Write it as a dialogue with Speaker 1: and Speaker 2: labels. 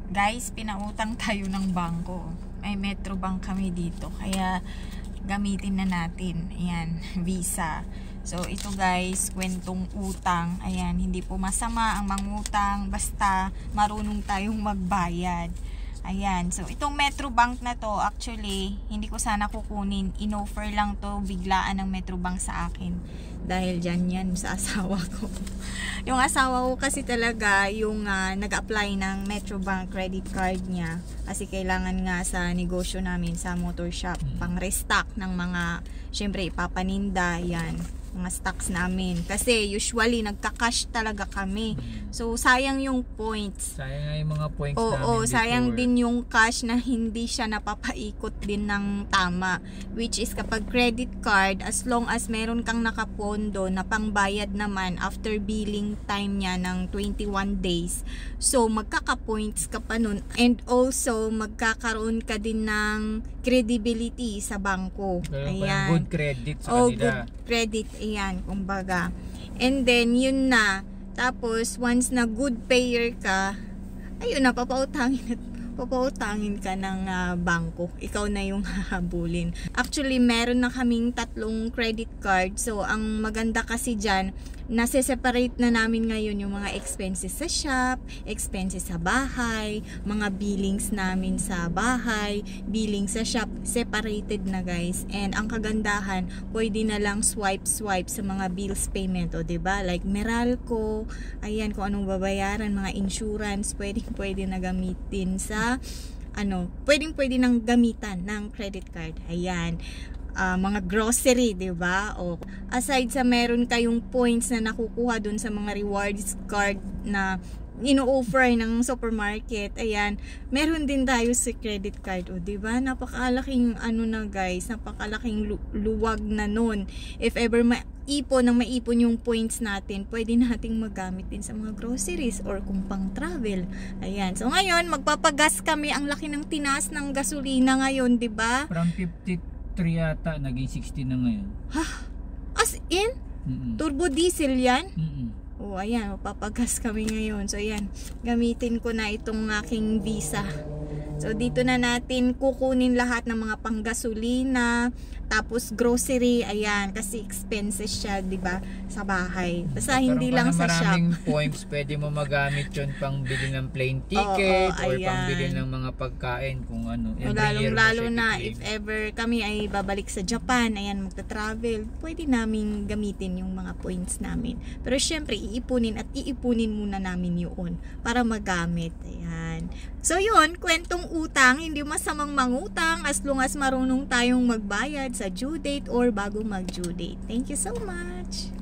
Speaker 1: Guys, pinautang tayo ng bangko. May Metrobank kami dito. Kaya gamitin na natin. Ayan, Visa. So, ito guys, kwentong utang. Ayan, hindi po masama ang mangutang. Basta marunong tayong magbayad. Ayan, so itong Metrobank na to, actually, hindi ko sana kukunin. In-offer lang to, biglaan ng Metrobank sa akin. Dahil dyan yan sa asawa ko. Yung asawa ko kasi talaga, yung nag-apply ng Metrobank credit card niya. Kasi kailangan nga sa negosyo namin, sa motor shop, pang restock ng mga, syempre, ipapaninda, yan. Mga stocks namin. Kasi usually nagka-cash talaga kami. So sayang yung points.
Speaker 2: Sayang nga yung mga points namin.
Speaker 1: Oo, sayang din yung cash na hindi siya napapaikot din ng tama. Which is kapag credit card, as long as meron kang nakapondo na pangbayad naman after billing time niya ng 21 days. So magkaka-points ka pa nun. And also magkakaroon ka din ng credibility sa bangko. Ayan.
Speaker 2: Good credit sa kanila.
Speaker 1: Good credit. Ayan, kumbaga. And then, yun na. Tapos, once na good payer ka, ayun na, papautangin ka ng bangko. Ikaw na yung hahabulin. Actually, meron na kaming 3 credit card. So, ang maganda kasi dyan, nase-separate na namin ngayon yung mga expenses sa shop, expenses sa bahay, mga billings namin sa bahay, billing sa shop, separated na guys. And ang kagandahan, pwede na lang swipe sa mga bills payment, o diba? Like Meralco, ayan, kung anong babayaran, mga insurance, pwede na gamitin sa pwede nang gamitan ng credit card. Ayan. Mga grocery, 'di ba? O aside sa meron kayong points na nakukuha dun sa mga rewards card na ino-offer ng supermarket, ayan, meron din tayo sa credit card, o 'di ba? Napakalaking na guys, napakalaking luwag na nun. If ever maipon yung points natin, pwede nating magamit din sa mga groceries or kung pang travel. Ayan. So ngayon, magpapagas kami. Ang laki ng tinaas ng gasolina ngayon, 'di ba?
Speaker 2: From 53 yata, naging 60 na ngayon.
Speaker 1: Ha? As in? Turbo diesel yan? O, ayan, mapapagas kami ngayon. So, ayan, gamitin ko na itong aking Visa. So, dito na natin kukunin lahat ng mga panggasolina, tapos grocery, ayan, kasi expenses siya, 'di ba, sa bahay. Basta hindi lang sa shop.
Speaker 2: Maraming points, pwede mo magamit 'yon pang bili ng plane ticket or pang bili ng mga pagkain kung ano.
Speaker 1: Lalo na if ever kami ay babalik sa Japan, ayan, magta-travel, pwede namin gamitin yung mga points namin. Pero syempre, iipunin muna namin 'yun para magamit. Ayan. So, 'yun, kwentong utang, hindi masamang mangutang as long as marunong tayong magbayad sa due date or bago mag due date. Thank you so much.